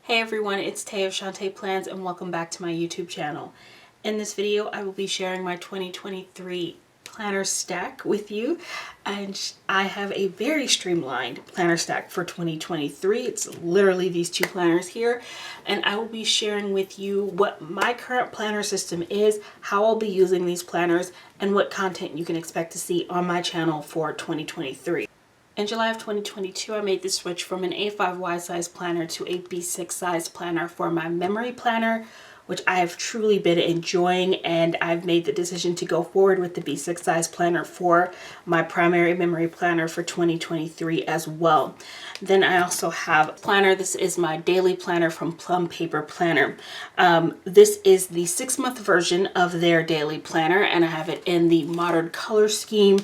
Hey everyone, it's Tay of Shantae Plans and welcome back to my YouTube channel. In this video, I will be sharing my 2023 planner stack with you, and I have a very streamlined planner stack for 2023. It's literally these two planners here, and I will be sharing with you what my current planner system is, how I'll be using these planners, and what content you can expect to see on my channel for 2023. In July of 2022, I made the switch from an A5 size planner to a B6 size planner for my memory planner, which I have truly been enjoying, and I've made the decision to go forward with the B6 size planner for my primary memory planner for 2023 as well. Then I also have a planner. This is my daily planner from Plum Paper Planner. This is the 6-month version of their daily planner, and I have it in the modern color scheme.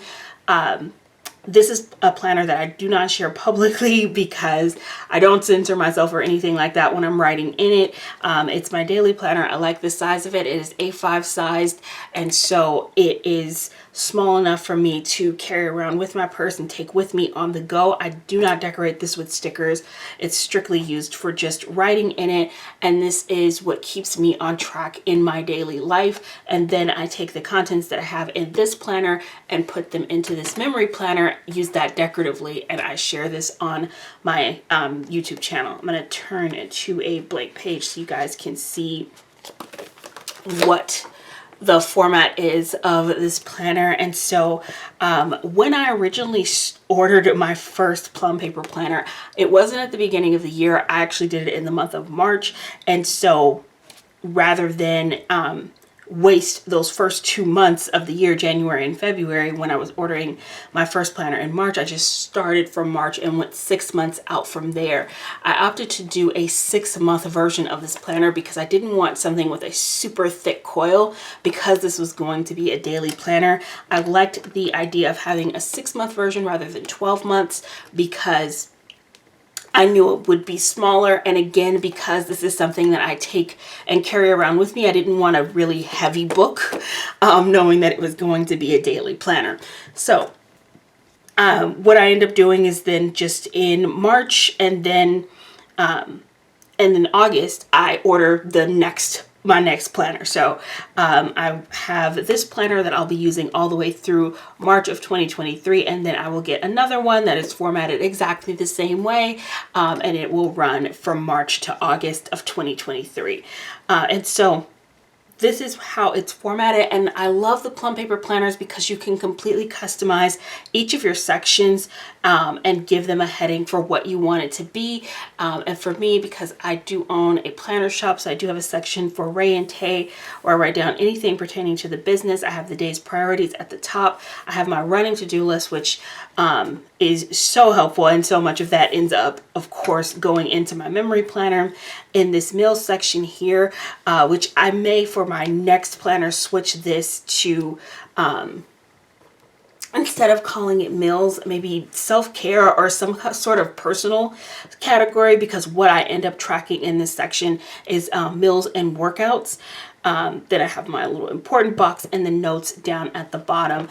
This is a planner that I do not share publicly because I don't censor myself or anything like that when I'm writing in it. It's my daily planner. I like the size of it. It is A5 sized, and so it is small enough for me to carry around with my purse and take with me on the go. I do not decorate this with stickers. It's strictly used for just writing in it, and this is what keeps me on track in my daily life. And then I take the contents that I have in this planner and put them into this memory planner, use that decoratively, and I share this on my YouTube channel. I'm going to turn it to a blank page so you guys can see what the format is of this planner. And so when I originally ordered my first Plum Paper planner, it wasn't at the beginning of the year. I actually did it in the month of March. And so rather than waste those first 2 months of the year, January and February, when I was ordering my first planner in March, I just started from March and went 6 months out from there. I opted to do a 6-month version of this planner because I didn't want something with a super thick coil, because this was going to be a daily planner. I liked the idea of having a 6-month version rather than 12 months because I knew it would be smaller, and again, because this is something that I take and carry around with me, I didn't want a really heavy book, knowing that it was going to be a daily planner. So what I end up doing is then just in March and then August, I order my next planner. So I have this planner that I'll be using all the way through March of 2023, and then I will get another one that is formatted exactly the same way, and it will run from March to August of 2023. And so this is how it's formatted, and I love the Plum Paper planners because you can completely customize each of your sections and give them a heading for what you want it to be. And for me, because I do own a planner shop, so I do have a section for Ray and Tay where I write down anything pertaining to the business. I have the day's priorities at the top. I have my running to-do list, which is so helpful, and so much of that ends up, of course, going into my memory planner. In this meals section here, which I may for my next planner switch this to instead of calling it meals, maybe self-care or some sort of personal category, because what I end up tracking in this section is meals and workouts. Then I have my little important box and the notes down at the bottom.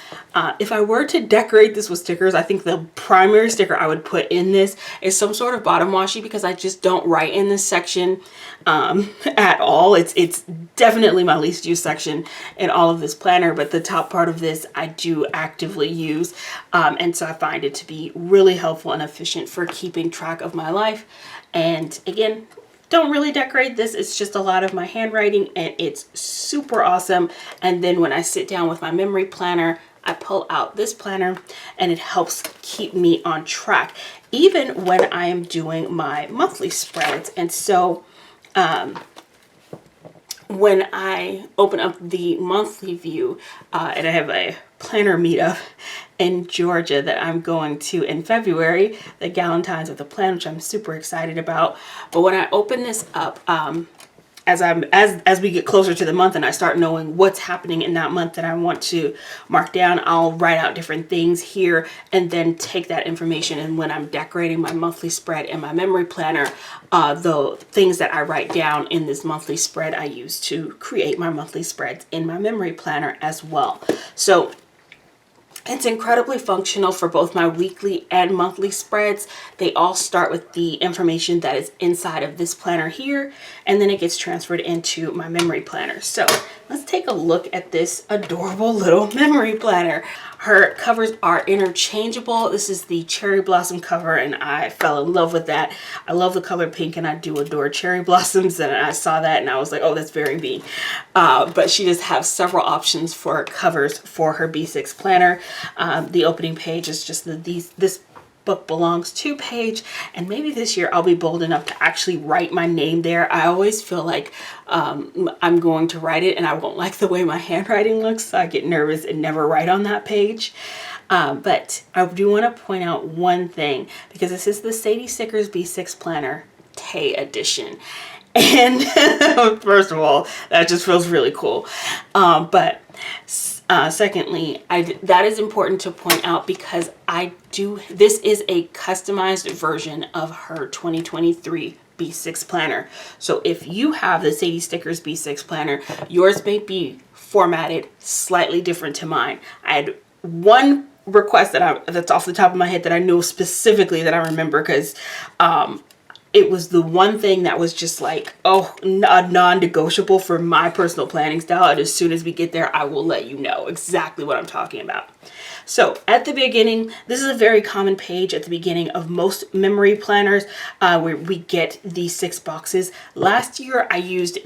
If I were to decorate this with stickers, I think the primary sticker I would put in this is some sort of bottom washi, because I just don't write in this section at all. It's definitely my least used section in all of this planner, but the top part of this I do actively use. And so I find it to be really helpful and efficient for keeping track of my life. And again, don't really decorate this. It's just a lot of my handwriting, and it's super awesome. And then when I sit down with my memory planner, I pull out this planner, and it helps keep me on track, even when I am doing my monthly spreads. And so when I open up the monthly view, and I have a planner meetup in Georgia that I'm going to in February, the Galentine's of the Plan, which I'm super excited about. But when I open this up, as we get closer to the month and I start knowing what's happening in that month that I want to mark down, I'll write out different things here and then take that information. And when I'm decorating my monthly spread in my memory planner, the things that I write down in this monthly spread, I use to create my monthly spreads in my memory planner as well. So It's incredibly functional for both my weekly and monthly spreads. They all start with the information that is inside of this planner here, and then it gets transferred into my memory planner. So let's take a look at this adorable little memory planner. Her covers are interchangeable. This is the cherry blossom cover, and I fell in love with that. I love the color pink, and I do adore cherry blossoms, and I saw that and I was like, oh, that's very me. But she just has several options for covers for her B6 planner. The opening page is just this book belongs to page, and maybe this year I'll be bold enough to actually write my name there. I always feel like I'm going to write it and I won't like the way my handwriting looks, so I get nervous and never write on that page. But I do want to point out one thing, because this is the Sadie Stickers B6 Planner Tay edition. And first of all, that just feels really cool. But secondly, that is important to point out, because this is a customized version of her 2023 B6 planner. So if you have the Sadie Stickers B6 planner, yours may be formatted slightly different to mine. I had one request that's off the top of my head that I know specifically, that I remember, because it was the one thing that was just like, oh, a non-negotiable for my personal planning style. And as soon as we get there, I will let you know exactly what I'm talking about. So at the beginning, this is a very common page at the beginning of most memory planners, where we get these 6 boxes. Last year, I used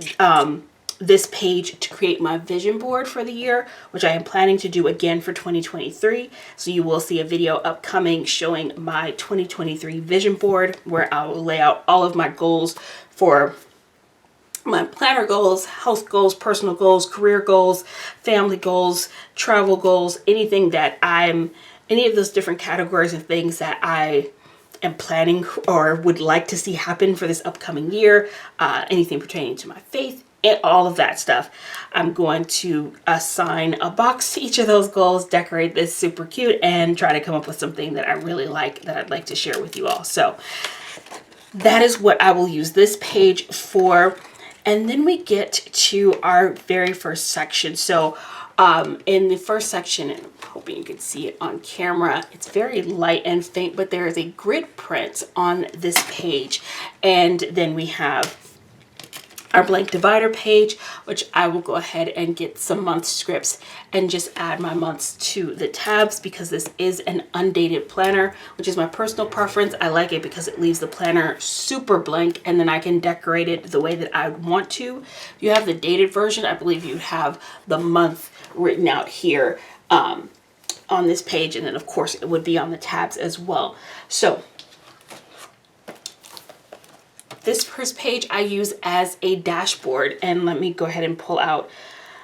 this page to create my vision board for the year, which I am planning to do again for 2023. So you will see a video upcoming showing my 2023 vision board, where I will lay out all of my goals for my planner goals, health goals, personal goals, career goals, family goals, travel goals, any of those different categories of things that I am planning or would like to see happen for this upcoming year, anything pertaining to my faith, and all of that stuff. I'm going to assign a box to each of those goals, decorate this super cute, and try to come up with something that I really like that I'd like to share with you all. So that is what I will use this page for. And then we get to our very first section. So in the first section, and I'm hoping you can see it on camera, it's very light and faint, but there is a grid print on this page. And then we have our blank divider page, which I will go ahead and get some month scripts and just add my months to the tabs, because this is an undated planner, which is my personal preference. I like it because it leaves the planner super blank, and then I can decorate it the way that I want to. If you have the dated version, I believe you have the month written out here on this page, and then of course it would be on the tabs as well. So this first page I use as a dashboard, and let me go ahead and pull out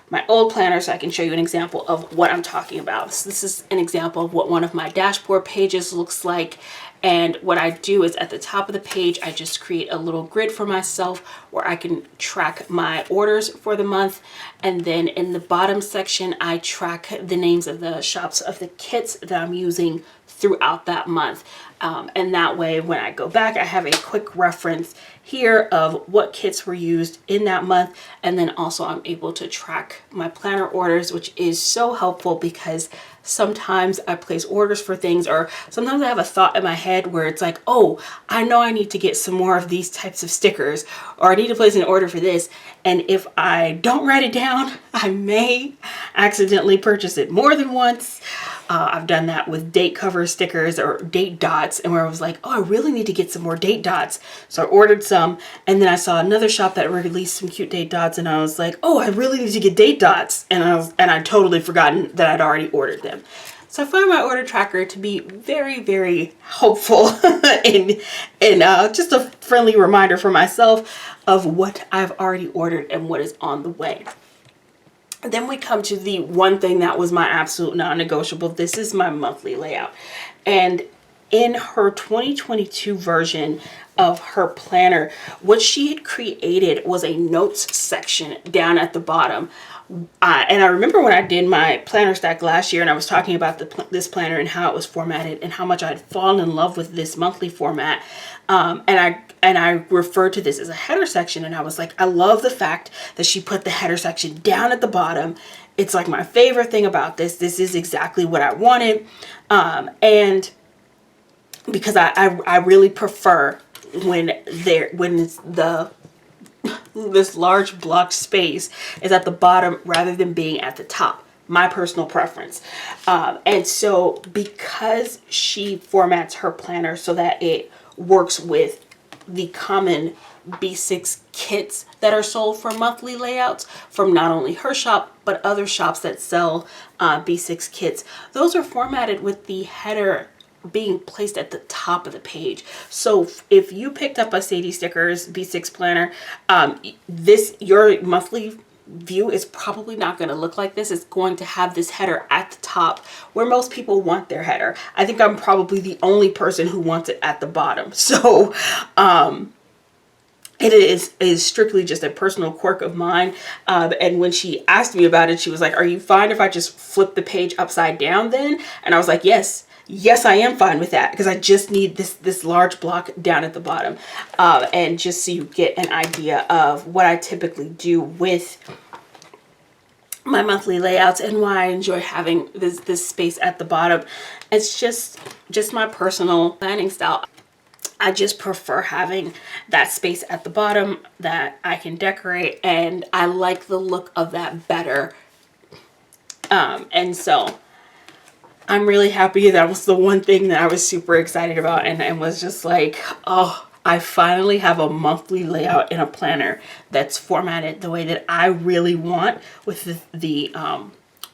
my old planner so I can show you an example of what I'm talking about. So this is an example of what one of my dashboard pages looks like. And what I do is at the top of the page, I just create a little grid for myself where I can track my orders for the month. And then in the bottom section, I track the names of the shops of the kits that I'm using throughout that month. And that way, when I go back, I have a quick reference here of what kits were used in that month. And then also I'm able to track my planner orders, which is so helpful, because sometimes I place orders for things, or sometimes I have a thought in my head where it's like, oh, I know I need to get some more of these types of stickers, or I need to place an order for this. And if I don't write it down, I may accidentally purchase it more than once. I've done that with date cover stickers or date dots, and where I was like, oh, I really need to get some more date dots. So I ordered some, and then I saw another shop that released some cute date dots, and I was like, oh, I really need to get date dots. And I totally forgotten that I'd already ordered them. So I find my order tracker to be very, very helpful and just a friendly reminder for myself of what I've already ordered and what is on the way. Then we come to the one thing that was my absolute non-negotiable. This is my monthly layout. And in her 2022 version of her planner, what she had created was a notes section down at the bottom. And I remember when I did my planner stack last year, and I was talking about this planner and how it was formatted and how much I had fallen in love with this monthly format. And and I referred to this as a header section, and I was like, I love the fact that she put the header section down at the bottom. It's like my favorite thing about this. This is exactly what I wanted. And because I really prefer when it's this large block space is at the bottom rather than being at the top. My personal preference. And so because she formats her planner so that it works with the common B6 kits that are sold for monthly layouts from not only her shop, but other shops that sell B6 kits, those are formatted with the header being placed at the top of the page. So if you picked up a Sadie Stickers B6 planner, your monthly view is probably not going to look like this. It's going to have this header at the top where most people want their header. I think I'm probably the only person who wants it at the bottom. So it is strictly just a personal quirk of mine. And when she asked me about it, she was like, are you fine if I just flip the page upside down then? And I was like, yes, I am fine with that, because I just need this large block down at the bottom. And just so you get an idea of what I typically do with my monthly layouts and why I enjoy having this space at the bottom. It's just my personal planning style. I just prefer having that space at the bottom that I can decorate, and I like the look of that better. And so I'm really happy. That was the one thing that I was super excited about, and was just like, oh, I finally have a monthly layout in a planner that's formatted the way that I really want, with the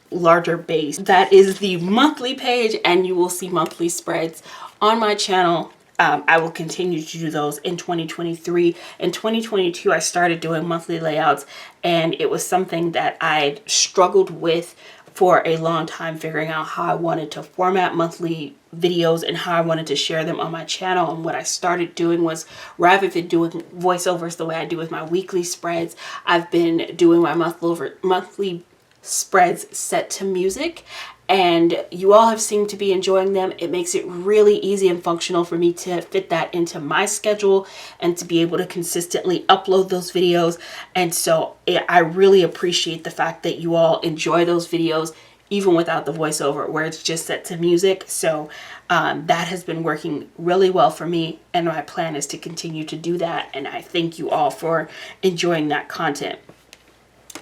larger base. That is the monthly page, and you will see monthly spreads on my channel. I will continue to do those in 2023. In 2022, I started doing monthly layouts, and it was something that I struggled with for a long time, figuring out how I wanted to format monthly videos and how I wanted to share them on my channel. And what I started doing was, rather than doing voiceovers the way I do with my weekly spreads, I've been doing my monthly spreads set to music, and you all have seemed to be enjoying them. It makes it really easy and functional for me to fit that into my schedule and to be able to consistently upload those videos. And so I really appreciate the fact that you all enjoy those videos even without the voiceover, where it's just set to music. So that has been working really well for me, and my plan is to continue to do that, and I thank you all for enjoying that content.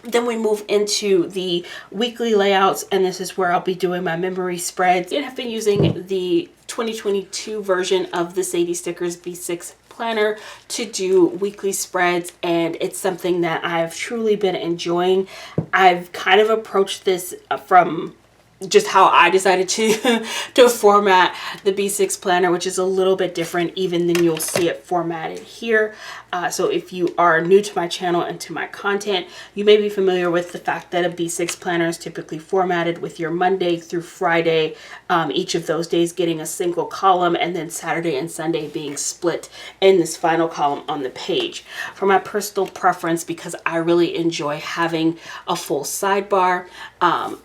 Then we move into the weekly layouts, and this is where I'll be doing my memory spreads. I have been using the 2022 version of the Sadie Stickers B6 planner to do weekly spreads, and it's something that I've truly been enjoying. I've kind of approached this from just how I decided to format the B6 planner, which is a little bit different even than you'll see it formatted here. So if you are new to my channel and to my content, you may be familiar with the fact that a B6 planner is typically formatted with your Monday through Friday, each of those days getting a single column, and then Saturday and Sunday being split in this final column on the page. For my personal preference, because I really enjoy having a full sidebar,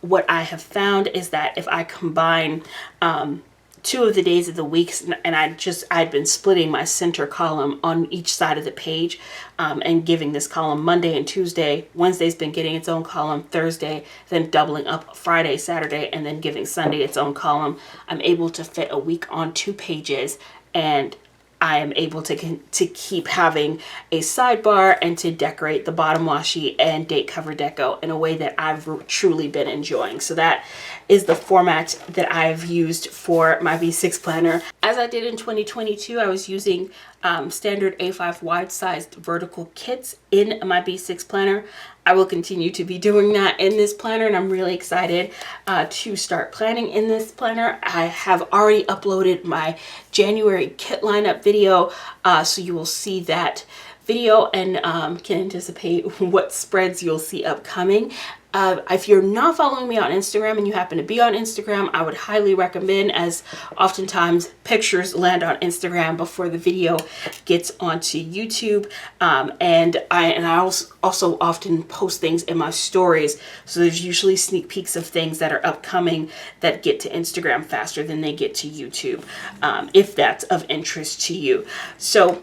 what I have found is that if I combine 2 of the days of the week, and I'd been splitting my center column on each side of the page, and giving this column Monday and Tuesday. Wednesday's been getting its own column Thursday, then doubling up Friday, Saturday, and then giving Sunday its own column. I'm able to fit a week on 2 pages, and I am able to keep having a sidebar and to decorate the bottom washi and date cover deco in a way that I've truly been enjoying. So that is the format that I've used for my B6 planner. As I did in 2022, I was using standard A5 wide sized vertical kits in my B6 planner. I will continue to be doing that in this planner, and I'm really excited to start planning in this planner. I have already uploaded my January kit lineup video, so you will see that video and can anticipate what spreads you'll see upcoming. If you're not following me on Instagram and you happen to be on Instagram, I would highly recommend, as oftentimes pictures land on Instagram before the video gets onto YouTube. And I also often post things in my stories. So there's usually sneak peeks of things that are upcoming that get to Instagram faster than they get to YouTube, if that's of interest to you. So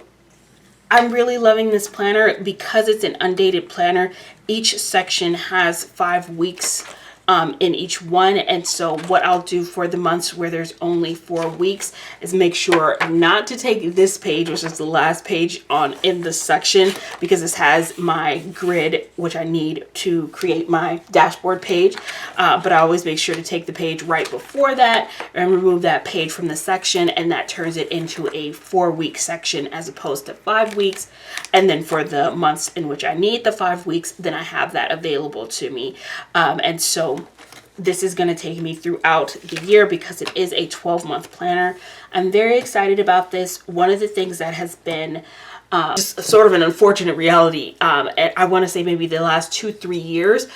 I'm really loving this planner because it's an undated planner. Each section has 5 weeks in each one, and so what I'll do for the months where there's only 4 weeks is make sure not to take this page, which is the last page in the section, because this has my grid which I need to create my dashboard page, but I always make sure to take the page right before that and remove that page from the section, and that turns it into a 4-week section as opposed to 5 weeks. And then for the months in which I need the 5 weeks, then I have that available to me, and so this is going to take me throughout the year because it is a 12-month planner. I'm very excited about this. One of the things that has been just sort of an unfortunate reality, and I want to say maybe the last 2-3 years,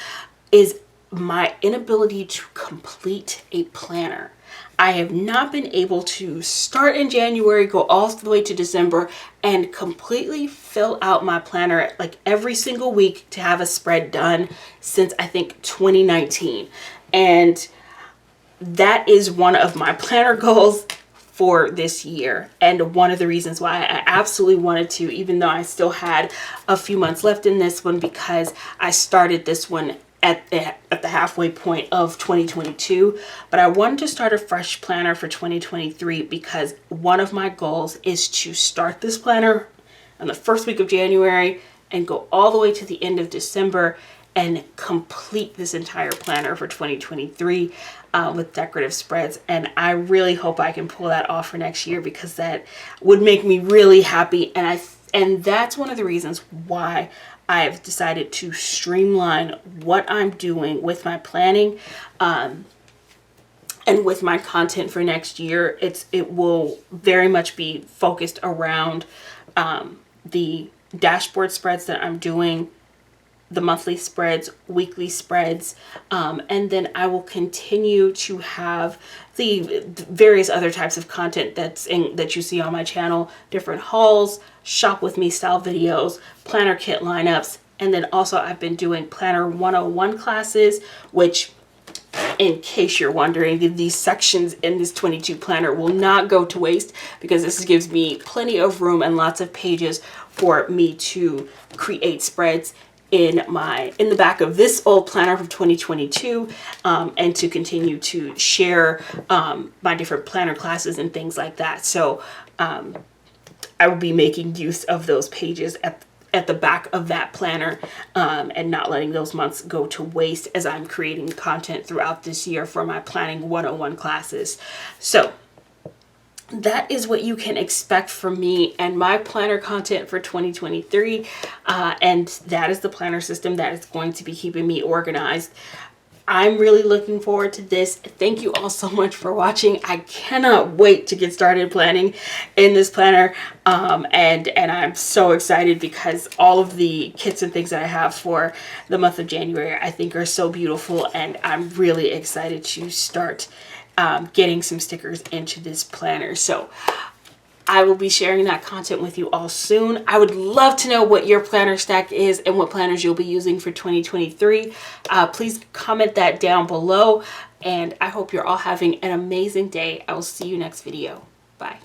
is my inability to complete a planner. I have not been able to start in January, go all the way to December, and completely fill out my planner like every single week to have a spread done since I think 2019. And that is one of my planner goals for this year, and one of the reasons why I absolutely wanted to, even though I still had a few months left in this one, because I started this one at the halfway point of 2022, but I wanted to start a fresh planner for 2023 because one of my goals is to start this planner on the first week of January and go all the way to the end of December and complete this entire planner for 2023 with decorative spreads. And I really hope I can pull that off for next year, because that would make me really happy. And that's one of the reasons why I've decided to streamline what I'm doing with my planning and with my content for next year. It will very much be focused around the dashboard spreads that I'm doing, the monthly spreads, weekly spreads, and then I will continue to have the various other types of content that you see on my channel, different hauls, shop with me style videos, planner kit lineups, and then also I've been doing Planner 101 classes, which, in case you're wondering, these sections in this 22 planner will not go to waste, because this gives me plenty of room and lots of pages for me to create spreads in the back of this old planner from 2022, and to continue to share my different planner classes and things like that. So I will be making use of those pages at the back of that planner, and not letting those months go to waste as I'm creating content throughout this year for my Planning 101 classes. So that is what you can expect from me and my planner content for 2023. And that is the planner system that is going to be keeping me organized. I'm really looking forward to this. Thank you all so much for watching. I cannot wait to get started planning in this planner. And I'm so excited because all of the kits and things that I have for the month of January, I think are so beautiful. And I'm really excited to start getting some stickers into this planner. So I will be sharing that content with you all soon. I would love to know what your planner stack is and what planners you'll be using for 2023. Please comment that down below, and I hope you're all having an amazing day. I will see you next video. Bye.